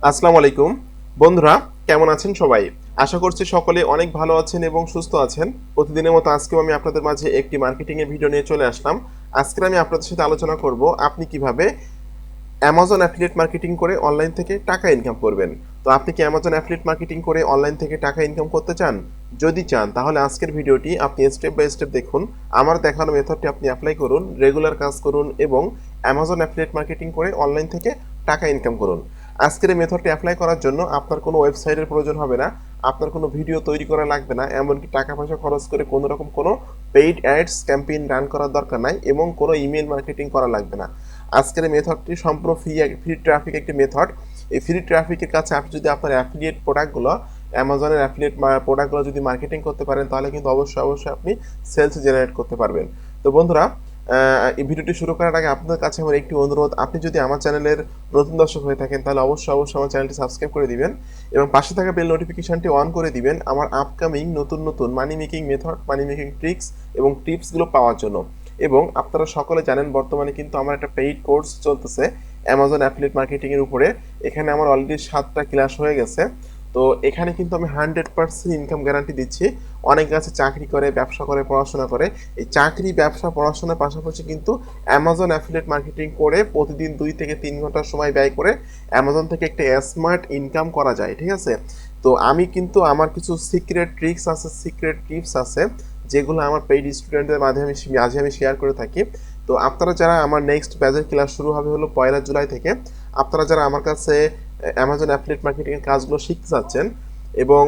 আসসালামু আলাইকুম বন্ধুরা, কেমন আছেন সবাই? আশা করছি সকলে অনেক ভালো আছেন এবং সুস্থ আছেন। প্রতিদিনের মতো আজকেও আমি আপনাদের মাঝে একটি মার্কেটিং এর ভিডিও নিয়ে চলে আসলাম। আজকে আমি আপনাদের সাথে আলোচনা করব আপনি কিভাবে অ্যামাজন অ্যাফিলিয়েট মার্কেটিং করে অনলাইন থেকে টাকা ইনকাম করবেন। তো আপনি কি অ্যামাজন অ্যাফিলিয়েট মার্কেটিং করে অনলাইন থেকে টাকা ইনকাম করতে চান? যদি চান তাহলে আজকের ভিডিওটি আপনি স্টেপ বাই স্টেপ দেখুন। আমার দেখানো মেথডটি আপনি অ্যাপ্লাই করুন, রেগুলার কাজ করুন এবং অ্যামাজন অ্যাফিলিয়েট মার্কেটিং করে অনলাইন থেকে টাকা ইনকাম করুন। আজকের এই মেথডটি অ্যাপ্লাই করার জন্য আপনার কোনো ওয়েবসাইটের প্রয়োজন হবে না, আপনার কোনো ভিডিও তৈরি করা লাগবে না, এমনকি টাকা পয়সা খরচ করে কোনো রকম কোনো পেইড অ্যাডস ক্যাম্পেইন রান করার দরকার নাই এবং কোনো ইমেল মার্কেটিং করা লাগবে না। আজকের এই মেথডটি সম্পূর্ণ ফ্রি ট্রাফিক একটি মেথড। এই ফ্রি ট্রাফিকের কাছে আপনি যদি আপনার অ্যাফিলিয়েট প্রোডাক্টগুলো, অ্যামাজনের অ্যাফিলিয়েট প্রোডাক্টগুলো যদি মার্কেটিং করতে পারেন তাহলে কিন্তু অবশ্যই আপনি সেলস জেনারেট করতে পারবেন। তো বন্ধুরা, এই ভিডিওটি শুরু করার আগে আপনাদের কাছে আমার একটি অনুরোধ, আপনি যদি আমার চ্যানেলের নতুন দর্শক হয়ে থাকেন তাহলে অবশ্যই আমার চ্যানেলটি সাবস্ক্রাইব করে দিবেন এবং পাশে থাকা বেল নোটিফিকেশনটি অন করে দিবেন আমার আপকামিং নতুন মানি মেকিং মেথড, মানি মেকিং ট্রিক্স এবং টিপসগুলো পাওয়ার জন্য। এবং আপনারা সকলে জানেন বর্তমানে কিন্তু আমার একটা পেইড কোর্স চলতেছে অ্যামাজন অ্যাফিলিয়েট মার্কেটিং এর উপরে। এখানে আমার অলরেডি 7টা ক্লাস হয়ে গেছে। তো এখানে কিন্তু আমি 100% ইনকাম গ্যারান্টি দিচ্ছি। অনেকে আছে চাকরি করে, ব্যবসা করে, পড়াশোনা করে। এই চাকরি, ব্যবসা, পড়াশোনার পাশাপাশি কিন্তু অ্যামাজন অ্যাফিলিয়েট মার্কেটিং করে প্রতিদিন 2 থেকে 3 ঘন্টা সময় ব্যয় করে অ্যামাজন থেকে একটা স্মার্ট ইনকাম করা যায়, ঠিক আছে? তো আমি কিন্তু আমার কিছু সিক্রেট ট্রিক্স আছে, সিক্রেট টিপস আছে যেগুলো আমার পেইড স্টুডেন্টদের মাঝে আমি শেয়ার করে থাকি। তো আপনারা যারা আমার নেক্সট ব্যাচের ক্লাস শুরু হবে হলো 1 জুলাই থেকে, আপনারা যারা আমার কাছে অ্যামাজন অ্যাফিলিয়েট মার্কেটিংয়ের কাজগুলো শিখতে চাচ্ছেন এবং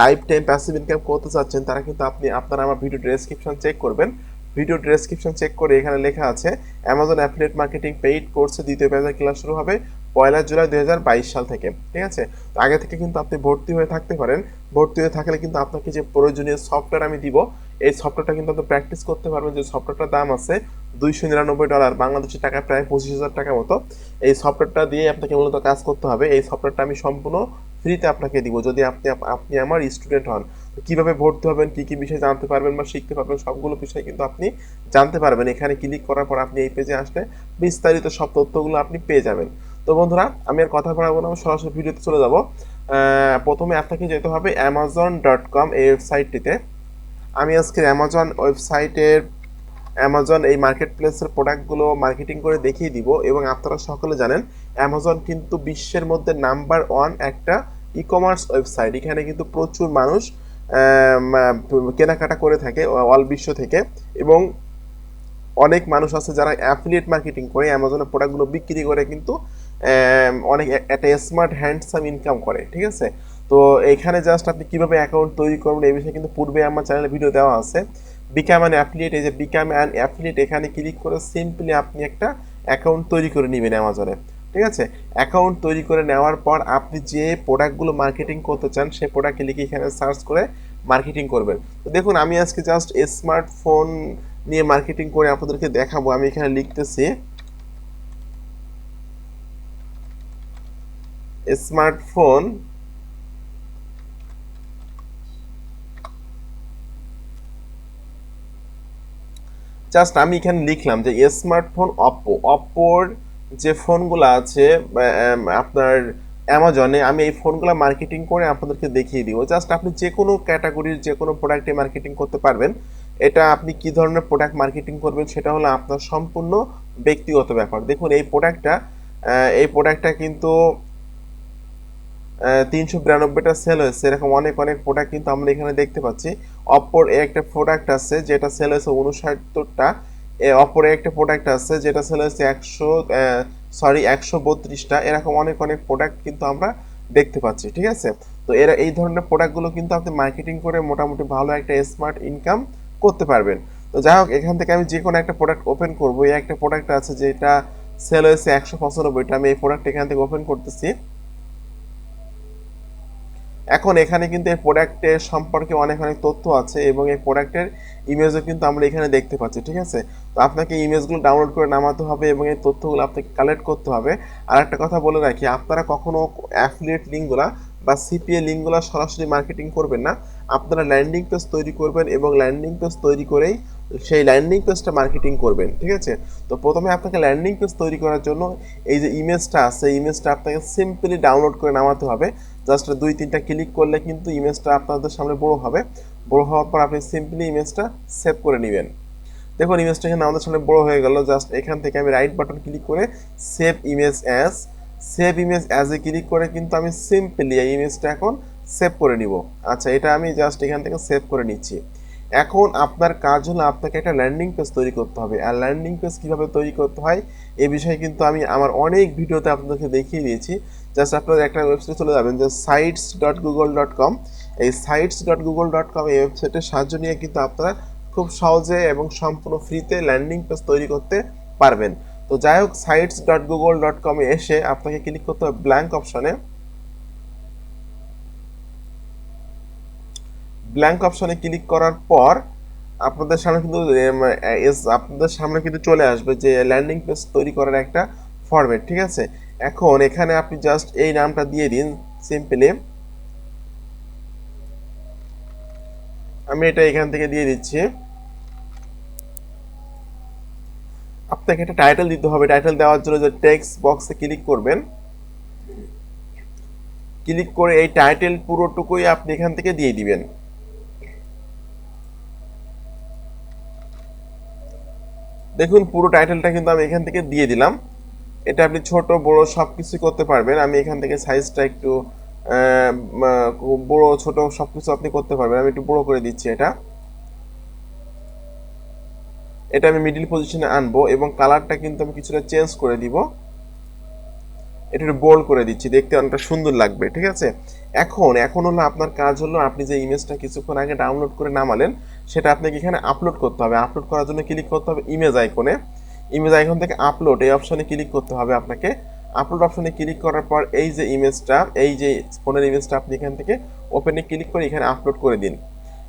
লাইফ টাইম প্যাসিভ ইনকাম করতে চাচ্ছেন, তারা কিন্তু আপনারা আমার ভিডিও ডেসক্রিপশন চেক করবেন। ভিডিও ডেসক্রিপশন চেক করে এখানে লেখা আছে অ্যামাজন অ্যাফিলিয়েট মার্কেটিং পেইড কোর্সে দ্বিতীয় ব্যাচের ক্লাস শুরু হবে 1 জুলাই 2022 সাল থেকে, ঠিক আছে? তো আগে থেকে কিন্তু আপনি ভর্তি হয়ে থাকতে পারেন। ভর্তি হয়ে থাকলে কিন্তু আপনাকে যে প্রয়োজনীয় সফটওয়্যার আমি দিব, এই সফটওয়্যারটা কিন্তু আপনি প্র্যাকটিস করতে পারবেন। যে সফটওয়্যারটার দাম আছে $299, বাংলাদেশি টাকায় প্রায় 25,000 টাকা মতো। এই সফটওয়্যারটা দিয়ে আপনাকে মূলত কাজ করতে হবে। এই সফটওয়্যারটা আমি সম্পূর্ণ ফ্রিতে আপনাকে দিব যদি আপনি আমার স্টুডেন্ট হন। তো কীভাবে ভর্তি হবেন, কী কী বিষয় জানতে পারবেন বা শিখতে পারবেন, সবগুলো বিষয় কিন্তু আপনি জানতে পারবেন। এখানে ক্লিক করার পর আপনি এই পেজে আসলে বিস্তারিত সব তথ্যগুলো আপনি পেয়ে যাবেন। তো বন্ধুরা, আমি আর কথা বাড়াবো না, সরাসরি ভিডিওতে চলে যাব। প্রথমে আপনাকে যেতে হবে amazon.com এই ওয়েবসাইটটিতে। আমি আজকে অ্যামাজন এই মার্কেট প্লেসের প্রোডাক্টগুলো মার্কেটিং করে দেখিয়ে দিব। এবং আপনারা সকলে জানেন অ্যামাজন কিন্তু বিশ্বের মধ্যে নাম্বার 1 একটা ই কমার্স ওয়েবসাইট। এখানে কিন্তু প্রচুর মানুষ কেনাকাটা করে থাকে অল বিশ্ব থেকে। এবং অনেক মানুষ আছে যারা অ্যাফিলিয়েট মার্কেটিং করে অ্যামাজনের প্রোডাক্টগুলো বিক্রি করে কিন্তু অনেক একটা স্মার্ট হ্যান্ডসাম ইনকাম করে, ঠিক আছে? তো এখানে জাস্ট আপনি কীভাবে অ্যাকাউন্ট তৈরি করবেন এই বিষয়ে কিন্তু পূর্বে আমার চ্যানেলে ভিডিও দেওয়া আছে। বিকাম অ্যান অ্যাফিলিয়েট, এই যে বিকাম অ্যান অ্যাফিলিয়েট, এখানে ক্লিক করে সিম্পলি আপনি একটা অ্যাকাউন্ট তৈরি করে নেবেন অ্যামাজনে, ঠিক আছে? অ্যাকাউন্ট তৈরি করে নেওয়ার পর আপনি যে প্রোডাক্টগুলো মার্কেটিং করতে চান সেই প্রোডাক্ট লিখে এখানে সার্চ করে মার্কেটিং করবেন। তো দেখুন, আমি আজকে জাস্ট স্মার্টফোন নিয়ে মার্কেটিং করে আপনাদেরকে দেখাবো। আমি এখানে লিখতেছি স্মার্টফোন, জাস্ট আমি এখানে লিখলাম যে স্মার্টফোন অপ্পোর যে ফোনগুলো আছে আপনার অ্যামাজনে, আমি এই ফোনগুলো মার্কেটিং করে আপনাদেরকে দেখিয়ে দিব। জাস্ট আপনি যে কোনো ক্যাটাগরির যে কোনো প্রোডাক্টে মার্কেটিং করতে পারবেন। এটা আপনি কি ধরনের প্রোডাক্ট মার্কেটিং করবেন সেটা হলো আপনার সম্পূর্ণ ব্যক্তিগত ব্যাপার। দেখুন এই প্রোডাক্টটা কিন্তু 392টা সেল হয়েছে। এরকম অনেক প্রোডাক্ট কিন্তু আমরা এখানে দেখতে পাচ্ছি। অপর একটা প্রোডাক্ট আছে যেটা সেল হয়েছে 69টা। অপর একটা প্রোডাক্ট আছে যেটা সেল হয়েছে 132টা। এরকম অনেক প্রোডাক্ট কিন্তু আমরা দেখতে পাচ্ছি, ঠিক আছে? তো এই ধরনের প্রোডাক্টগুলো কিন্তু আপনি মার্কেটিং করে মোটামুটি ভালো একটা স্মার্ট ইনকাম করতে পারবেন। তো যাই হোক, এখান থেকে আমি যে কোনো একটা প্রোডাক্ট ওপেন করবো। এই একটা প্রোডাক্ট আছে যেটা সেল হয়েছে 195টা। আমি এই প্রোডাক্ট এখান থেকে ওপেন করতেছি। এখন এখানে কিন্তু এই প্রোডাক্টের সম্পর্কে অনেক তথ্য আছে এবং এই প্রোডাক্টের ইমেজও কিন্তু আমরা এখানে দেখতে পাচ্ছি, ঠিক আছে? তো আপনাকে ইমেজগুলো ডাউনলোড করে নামাতে হবে এবং এই তথ্যগুলো আপনাকে কালেক্ট করতে হবে। আর একটা কথা বলে রাখি, আপনারা কখনো অ্যাফিলিয়েট লিঙ্কগুলা বা সিপিএ লিঙ্কগুলো সরাসরি মার্কেটিং করবেন না। আপনারা ল্যান্ডিং পেজ তৈরি করবেন এবং ল্যান্ডিং পেজ তৈরি করেই সেই ল্যান্ডিং পেজটা মার্কেটিং করবেন, ঠিক আছে? তো প্রথমে আপনাকে ল্যান্ডিং পেজ তৈরি করার জন্য এই যে ইমেজটা আছে, ইমেজটা আপনাকে সিম্পলি ডাউনলোড করে নামাতে হবে। জাস্ট 2-3টা ক্লিক করলে কিন্তু ইমেজটা আপনাদের সামনে বড় হবে। বড় হওয়ার পর আপনি সিম্পলি ইমেজটা সেভ করে নেবেন। দেখুন ইমেজটা এখানে আমাদের সামনে বড় হয়ে গেল। জাস্ট এখান থেকে আমি রাইট বাটন ক্লিক করে সেভ ইমেজ অ্যাজে ক্লিক করে কিন্তু আমি সিম্পলি এই ইমেজটা এখন সেভ করে নিব। আচ্ছা, এটা আমি জাস্ট এখান থেকে সেভ করে নিচ্ছি। এখন আপনার কাজ হলো আপনাকে একটা ল্যান্ডিং পেজ তৈরি করতে হবে। আর ল্যান্ডিং পেজ কীভাবে তৈরি করতে হয় এই বিষয়ে কিন্তু আমি আমার অনেক ভিডিওতে আপনাদেরকে দেখিয়ে দিয়েছি। জাস্ট আপনারা একটা ওয়েবসাইটে চলে যাবেন যে sites.google.com। এই sites.google.com এই ওয়েবসাইটের সাহায্য নিয়ে কিন্তু আপনারা খুব সহজে এবং সম্পূর্ণ ফ্রিতে ল্যান্ডিং পেজ তৈরি করতে পারবেন। তো যাই হোক, sites.google.com এ এসে আপনাকে ক্লিক করতে হবে ব্ল্যাঙ্ক অপশনে। ব্ল্যাঙ্ক অপশনে ক্লিক করার পর আপনাদের সামনে কিন্তু চলে আসবে যে ল্যান্ডিং পেজ তৈরি করার একটা ফরম্যাট, ঠিক আছে? এখন এখানে আপনি জাস্ট এই নামটা দিয়ে দিন সিম্পলি। আমি এটা এখান থেকে দিয়ে দিচ্ছি। আপনাকে একটা টাইটেল দিতে হবে। টাইটেল দেওয়ার জন্য যে টেক্সট বক্সে ক্লিক করবেন, ক্লিক করে এই টাইটেল পুরোটুকুই আপনি এখান থেকে দিয়ে দিবেন। দেখুন পুরো টাইটেলটা কিন্তু আমি এখান থেকে দিয়ে দিলাম। এটা আপনি ছোট বড় সব কিছু করতে পারবেন। আমি এখান থেকে সাইজটা একটু বড় ছোট সব কিছু আপনি করতে পারবেন। আমি একটু বড় করে দিচ্ছি। এটা আমি মিডিল পজিশনে আনবো এবং কালারটা কিন্তু আমি কিছুটা চেঞ্জ করে দিব। এটা একটু বোল্ড করে দিচ্ছি, দেখতে অনেকটা সুন্দর লাগবে, ঠিক আছে? এখন হলো আপনার কাজ হলো আপনি যে ইমেজটা কিছুক্ষণ আগে ডাউনলোড করে নামালেন সেটা আপনাকে এখানে আপলোড করতে হবে। আপলোড করার জন্য ক্লিক করতে হবে ইমেজ আইকনে। ইমেজ আইকন থেকে আপলোড এই অপশনে ক্লিক করতে হবে আপনাকে। আপলোড অপশনে ক্লিক করার পর এই যে ইমেজটা, এই যে ফোনের ইমেজটা আপনি এখান থেকে ওপেনে ক্লিক করে এখানে আপলোড করে দিন।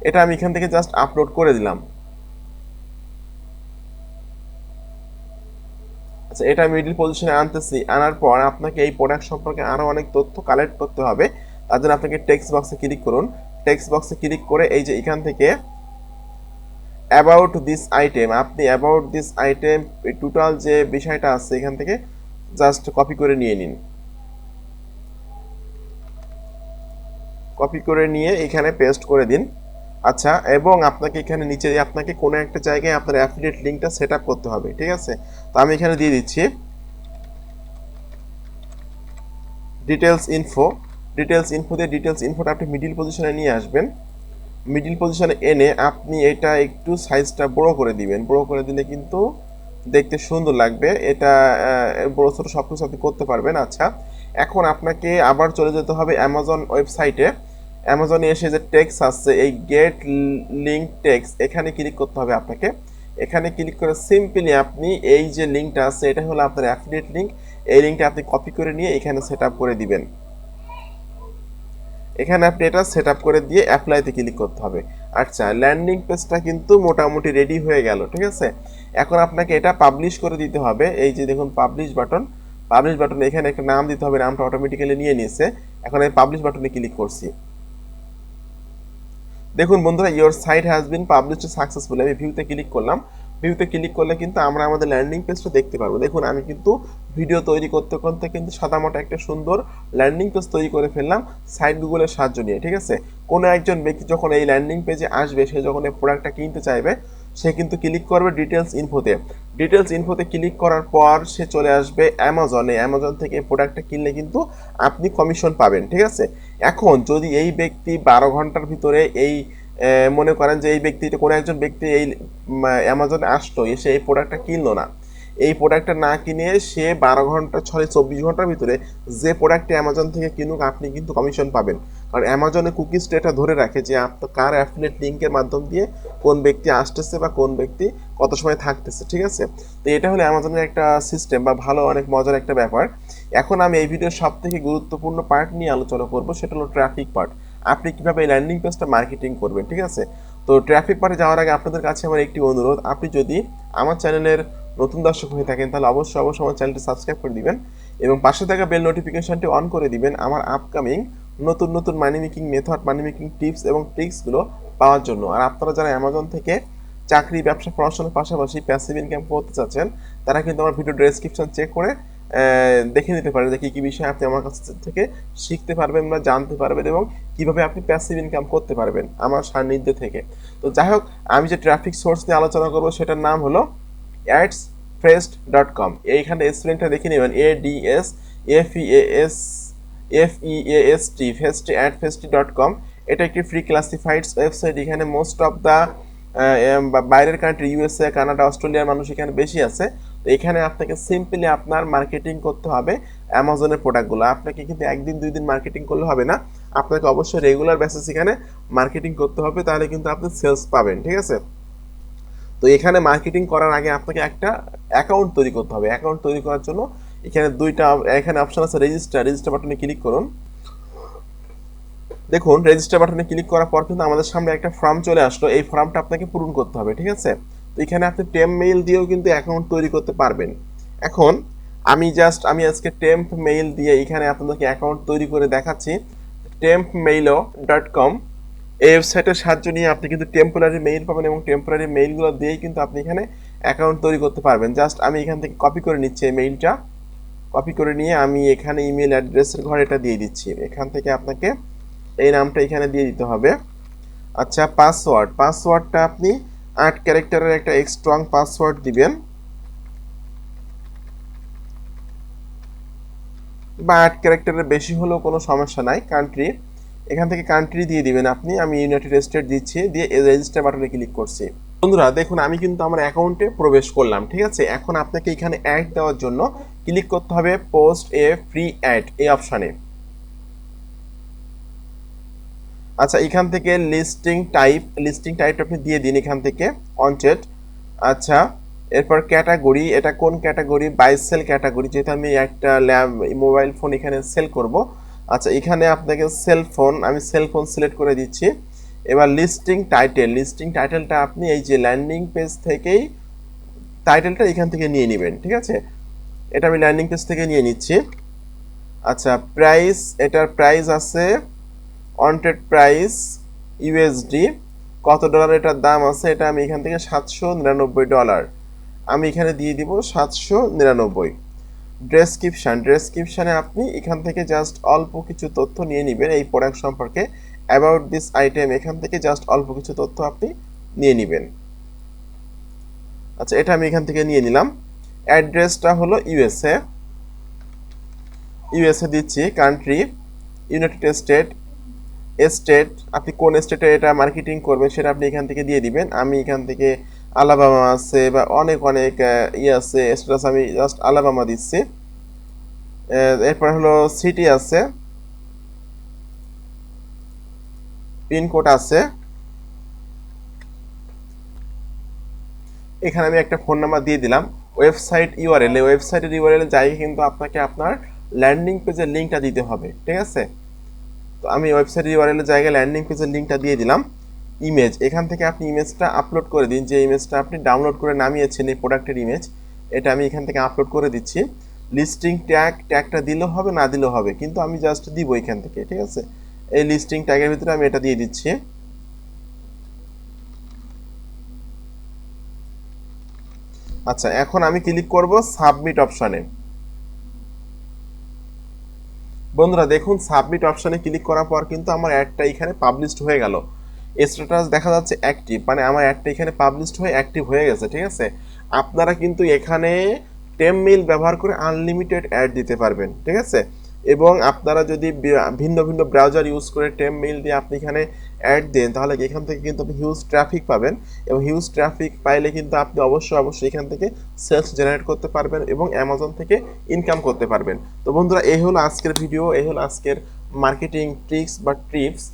এটা আমি এখান থেকে জাস্ট আপলোড করে দিলাম। আচ্ছা, এটা মিডল পজিশনে আনতেছি। আনার পর আপনাকে এই প্রোডাক্ট সম্পর্কে আরও অনেক তথ্য কালেক্ট করতে হবে। তার জন্য আপনাকে টেক্সট বক্সে ক্লিক করুন। টেক্সট বক্সে ক্লিক করে এই যে এখান থেকে অ্যাবাউট দিস আইটেম, আপনি অ্যাবাউট দিস আইটেম টোটাল যে বিষয়টা আছে এখান থেকে জাস্ট কপি করে নিয়ে নিন। কপি করে নিয়ে এখানে পেস্ট করে দিন। আচ্ছা, এবং আপনাকে এখানে নিচে আপনাকে কোনো একটা জায়গায় আপনার অ্যাফিলিয়েট লিঙ্কটা সেট আপ করতে হবে, ঠিক আছে? তো আমি এখানে দিয়ে দিচ্ছি ডিটেলস ইনফো দিয়ে ডিটেলস ইনফোটা আপনি মিডিল পজিশনে নিয়ে আসবেন। মিডিল পজিশনে এনে আপনি এটা একটু সাইজটা বড় করে দিবেন। বড় করে দিলে কিন্তু দেখতে সুন্দর লাগবে। এটা বড় ছোটো সব কিছু আপনি করতে পারবেন। আচ্ছা, এখন আপনাকে আবার চলে যেতে হবে অ্যামাজন ওয়েবসাইটে। অ্যামাজনে এসে যে টেক্সট আছে এই গেট লিঙ্ক টেক্সট, এখানে ক্লিক করতে হবে আপনাকে। এখানে ক্লিক করে সিম্পলি আপনি এই যে লিঙ্কটা আছে এটা হলো আপনার অ্যাফিলিয়েট লিঙ্ক। এই লিঙ্কটা আপনি কপি করে নিয়ে এখানে সেট আপ করে দিবেন। এখানে আপনি এটা সেট আপ করে দিয়ে অ্যাপ্লাইতে ক্লিক করতে হবে। আচ্ছা, ল্যান্ডিং পেজটা কিন্তু মোটামুটি রেডি হয়ে গেল, ঠিক আছে? এখন আপনাকে এটা পাবলিশ করে দিতে হবে। এই যে দেখুন পাবলিশ বাটন এখানে একটা নাম দিতে হবে। নামটা অটোমেটিক্যালি নিয়ে নিয়েছে। এখন আমি পাবলিশ বাটনে ক্লিক করছি। দেখুন বন্ধুরা, your site has been published successfully. আমি ভিউতে ক্লিক করলাম। ভিউতে ক্লিক করলে কিন্তু আমরা আমাদের ল্যান্ডিং পেজটা দেখতে পারবো। দেখুন আমি কিন্তু ভিডিও তৈরি করতে করতে কিন্তু সাদামাটা একটা সুন্দর ল্যান্ডিং পেজ তৈরি করে ফেললাম সাইট গুগলের সাহায্য নিয়ে, ঠিক আছে? কোনো একজন ব্যক্তি যখন এই ল্যান্ডিং পেজে আসবে, সে যখন এই প্রোডাক্টটা কিনতে চাইবে সে কিন্তু ক্লিক করবে ডিটেলস ইনফোতে ক্লিক করার পর সে চলে আসবে অ্যামাজন থেকে এই প্রোডাক্টটা কিনলে কিন্তু আপনি কমিশন পাবেন, ঠিক আছে? এখন যদি এই ব্যক্তি 12 ঘন্টার ভিতরে এই মনে করেন যে এই ব্যক্তিটা কোনো একজন ব্যক্তি এই অ্যামাজনে আসলো, এসে এই প্রোডাক্টটা কিনলো না, এই প্রোডাক্টটা না কিনে সে 24 ঘন্টার ভিতরে যে প্রোডাক্টটি অ্যামাজন থেকে কিনুক আপনি কিন্তু কমিশন পাবেন। কারণ অ্যামাজনে কুকিজ এটা ধরে রাখে যে আপনার কার অ্যাফিলিয়েট লিঙ্কের মাধ্যম দিয়ে কোন ব্যক্তি আসতেছে বা কোন ব্যক্তি কত সময় থাকতেছে, ঠিক আছে? তো এটা হলো অ্যামাজনের একটা সিস্টেম বা ভালো অনেক মজার একটা ব্যাপার। এখন আমি এই ভিডিওর সব থেকে গুরুত্বপূর্ণ পার্ট নিয়ে আলোচনা করব, সেটা হলো ট্রাফিক পার্ট। আপনি কিভাবে এই ল্যান্ডিং পেজটা মার্কেটিং করবেন, ঠিক আছে? তো ট্রাফিক পার্টে যাওয়ার আগে আপনাদের কাছে আমার একটি অনুরোধ, আপনি যদি আমার চ্যানেলের নতুন দর্শক হয়ে থাকেন তাহলে অবশ্যই আমার চ্যানেলটি সাবস্ক্রাইব করে দিবেন এবং পাশে থাকা বেল নোটিফিকেশনটি অন করে দিবেন আমার আপকামিং নতুন মানি মেকিং মেথড, মানি মেকিং টিপস এবং ট্রিক্সগুলো পাওয়ার জন্য। আর আপনারা যারা অ্যামাজন থেকে চাকরি ব্যবসা পড়াশোনার পাশাপাশি প্যাসিভ ইনকাম করতে চাচ্ছেন, তারা কিন্তু আমার ভিডিও ডেসক্রিপশন চেক করে দেখে নিতে পারেন যে কী কী বিষয় আপনি আমার কাছ থেকে শিখতে পারবেন বা জানতে পারবেন এবং কিভাবে আপনি প্যাসিভ ইনকাম করতে পারবেন আমার সান্নিধ্য থেকে। তো যাই হোক, আমি যে ট্রাফিক সোর্স নিয়ে আলোচনা করবো সেটার নাম হলো adsfest.com। এইখানে স্পেলিংটা দেখে নেবেন, ADSFEAST ফেস্টি adfest.com। এটা একটি ফ্রি ক্লাসিফাইডস ওয়েবসাইট। এখানে মোস্ট অফ দ্য বাইরের কান্ট্রি, ইউএসএ, কানাডা, অস্ট্রেলিয়ার মানুষ এখানে বেশি আছে। তো এখানে আপনাকে সিম্পলি আপনার মার্কেটিং করতে হবে অ্যামাজনের প্রোডাক্টগুলো। আপনাকে কিন্তু একদিন দুই দিন মার্কেটিং করলে হবে না, আপনাকে অবশ্যই রেগুলার বেসিস এখানে মার্কেটিং করতে হবে, তাহলে কিন্তু আপনি সেলস পাবেন, ঠিক আছে। তো এখানে মার্কেটিং করার আগে আপনাকে একটা অ্যাকাউন্ট তৈরি করতে হবে। অ্যাকাউন্ট তৈরি করার জন্য এখানে এখানে অপশন আছে, রেজিস্টার বাটনে ক্লিক করুন। দেখুন, রেজিস্টার বাটনে ক্লিক করার পর কিন্তু আমাদের সামনে একটা ফর্ম চলে আসলো। এই ফর্মটা আপনাকে পূরণ করতে হবে, ঠিক আছে। তো এখানে আপনি টেম্প মেইল দিয়েও কিন্তু অ্যাকাউন্ট তৈরি করতে পারবেন। এখন আমি আজকে টেম্প মেইল দিয়ে এখানে আপনাদেরকে অ্যাকাউন্ট তৈরি করে দেখাচ্ছি। tempmailo.com এই ওয়েবসাইটের সাহায্য নিয়ে আপনি কিন্তু টেম্পোরারি মেইল পাবেন এবং টেম্পোরারি মেইলগুলো দিয়েই কিন্তু আপনি এখানে অ্যাকাউন্ট তৈরি করতে পারবেন। জাস্ট আমি এখান থেকে কপি করে নিচ্ছি এই মেইলটা। কপি করে নিয়ে আমি এখানে ইমেল অ্যাড্রেসের ঘরে এটা দিয়ে দিচ্ছি। এখান থেকে আপনাকে এই নামটা এখানে দিয়ে দিতে হবে। আচ্ছা, পাসওয়ার্ডটা আপনি 8 ক্যারেক্টারের একটা স্ট্রং পাসওয়ার্ড দিবেন, বা 8 ক্যারেক্টারের বেশি হলেও কোনো সমস্যা নাই। কান্ট্রি, এখান থেকে কান্ট্রি দিয়ে দিবেন আপনি। আমি ইউনাইটেড স্টেট দিচ্ছি, দিয়ে রেজিস্টার বাটনে ক্লিক করছি। বন্ধুরা দেখুন, আমি কিন্তু আমার অ্যাকাউন্টে প্রবেশ করলাম, ঠিক আছে। এখন আপনাকে এখানে অ্যাড দেওয়ার জন্য ক্লিক করতে হবে পোস্ট এ ফ্রি অ্যাড এই অপশানে। আচ্ছা, এখান থেকে লিস্টিং টাইপ আপনি দিয়ে দিন এখান থেকে ওয়ান্টেড। আচ্ছা, এরপর ক্যাটাগরি, এটা কোন ক্যাটাগরি? বাই সেল ক্যাটাগরি, যেহেতু আমি একটা মোবাইল ফোন এখানে সেল করব। আচ্ছা, এখানে আপনাকে আমি সেল ফোন সিলেক্ট করে দিচ্ছি। এবার লিস্টিং টাইটেলটা আপনি এই যে ল্যান্ডিং পেজ থেকেই টাইটেলটা এখান থেকে নিয়ে নেবেন, ঠিক আছে। এটা আমি ল্যান্ডিং পেজ থেকে নিয়ে নিচ্ছি। আচ্ছা, প্রাইস, এটার প্রাইস আছে ওয়ান্টেড প্রাইস ইউএসডি, কত ডলার এটার দাম আছে, এটা আমি এখান থেকে $799 আমি এখানে দিয়ে দিব 799। ডেসক্রিপশানে আপনি এখান থেকে জাস্ট অল্প কিছু তথ্য নিয়ে নেবেন এই প্রোডাক্ট সম্পর্কে। অ্যাবাউট দিস আইটেম, এখান থেকে জাস্ট অল্প কিছু তথ্য আপনি নিয়ে নেবেন। আচ্ছা, এটা আমি এখান থেকে নিয়ে নিলাম। অ্যাড্রেসটা হলো ইউএসএ দিচ্ছি। কান্ট্রি ইউনাইটেড স্টেট, আপনি কোন স্টেটে এটা মার্কেটিং করবেন সেটা আপনি এখান থেকে দিয়ে দিবেন। আমি এখান থেকে আলাবামা আছে বা অনেক আছে স্টেটাস, আমি জাস্ট আলাবামা দিচ্ছি। এরপর হলো সিটি আছে, পিনকোড আছে, এখানে আমি একটা ফোন নাম্বার দিয়ে দিলাম। ওয়েবসাইটের ইউআরএল জায়গায় কিন্তু আপনাকে আপনার ল্যান্ডিং পেজের লিঙ্কটা দিতে হবে, ঠিক আছে। তো আমি ওয়েবসাইটের ইউআরএল জায়গায় ল্যান্ডিং পেজের লিঙ্কটা দিয়ে দিলাম। ইমেজ, এখান থেকে আপনি ইমেজটা আপলোড করে দিন, যে ইমেজটা আপনি ডাউনলোড করে নামিয়েছেন এই প্রোডাক্টের ইমেজ, এটা আমি এখান থেকে আপলোড করে দিচ্ছি। লিস্টিং ট্যাগটা দিলেও হবে, না দিলেও হবে, কিন্তু আমি জাস্ট দিব এখান থেকে, ঠিক আছে। এই লিস্টিং ট্যাগের ভিতরে আমি এটা দিয়ে দিচ্ছি। আচ্ছা, এখন আমি ক্লিক করব সাবমিট অপশানে। বন্ধুরা দেখুন, সাবমিট অপশানে ক্লিক করার পর কিন্তু আমার অ্যাডটা এখানে পাবলিশড হয়ে গেল। স্ট্যাটাস দেখা যাচ্ছে অ্যাক্টিভ, মানে আমার অ্যাডটা এখানে পাবলিশড হয়ে অ্যাক্টিভ হয়ে গেছে, ঠিক আছে। আপনারা কিন্তু এখানে টেমমেইল ব্যবহার করে আনলিমিটেড অ্যাড দিতে পারবেন, ঠিক আছে। এবং আপনারা যদি ভিন্ন ভিন্ন ব্রাউজার ইউজ করে টেমমেইল দিয়ে আপনি এখানে অ্যাড দেন, তাহলে এখান থেকে কিন্তু আপনি হিউজ ট্রাফিক পাবেন, এবং হিউজ ট্রাফিক পাইলে কিন্তু আপনি অবশ্যই এখান থেকে সেলস জেনারেট করতে পারবেন এবং অ্যামাজন থেকে ইনকাম করতে পারবেন। তো বন্ধুরা, এই হলো আজকের ভিডিও, এই হলো আজকের মার্কেটিং ট্রিক্স বা টিপস।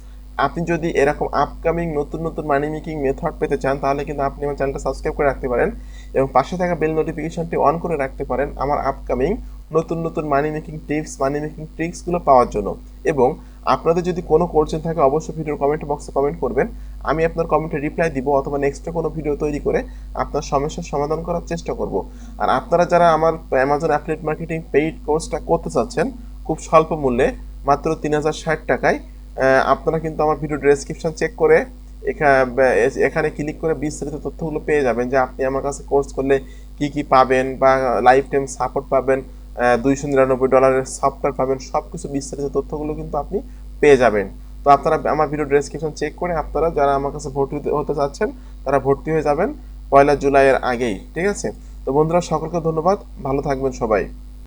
আপনি যদি এরকম আপকামিং নতুন মানি মেকিং মেথড পেতে চান, তাহলে কিন্তু আপনি আমার চ্যানেলটা সাবস্ক্রাইব করে রাখতে পারেন এবং পাশে থাকা বেল নোটিফিকেশনটি অন করে রাখতে পারেন আমার আপকামিং নতুন money making tips, money making ট্রিক্সগুলো পাওয়ার জন্য। এবং আপনাদের যদি কোনো কোশ্চেন থাকে, অবশ্যই ভিডিওর কমেন্ট বক্সে কমেন্ট করবেন, আমি আপনার কমেন্টে রিপ্লাই দিব, অথবা নেক্সটে কোনো ভিডিও তৈরি করে আপনার সমস্যার সমাধান করার চেষ্টা করব। আর আপনারা যারা আমার অ্যামাজন অ্যাফিলিয়েট মার্কেটিং পেইড কোর্সটা করতে চাচ্ছেন খুব স্বল্প মূল্যে, মাত্র 3060 টাকায়, আপনারা কিন্তু আমার ভিডিও ডেসক্রিপশন চেক করে এখানে ক্লিক করে বিস্তারিত তথ্যগুলো পেয়ে যাবেন যে আপনি আমার কাছে কোর্স করলে কি কি পাবেন, বা লাইফ টাইম সাপোর্ট পাবেন, $299 সফটওয়্যার পাবেন, সব কিছু বিস্তারিত তথ্যগুলো কিন্তু আপনি পেয়ে যাবেন। তো আপনারা আমার ভিডিও ডেসক্রিপশন চেক করে আপনারা যারা আমার কাছে ভর্তি হতে চাচ্ছেন তারা ভর্তি হয়ে যাবেন 1 জুলাইয়ের আগেই, ঠিক আছে? তো বন্ধুরা সকলকে ধন্যবাদ, ভালো থাকবেন সবাই।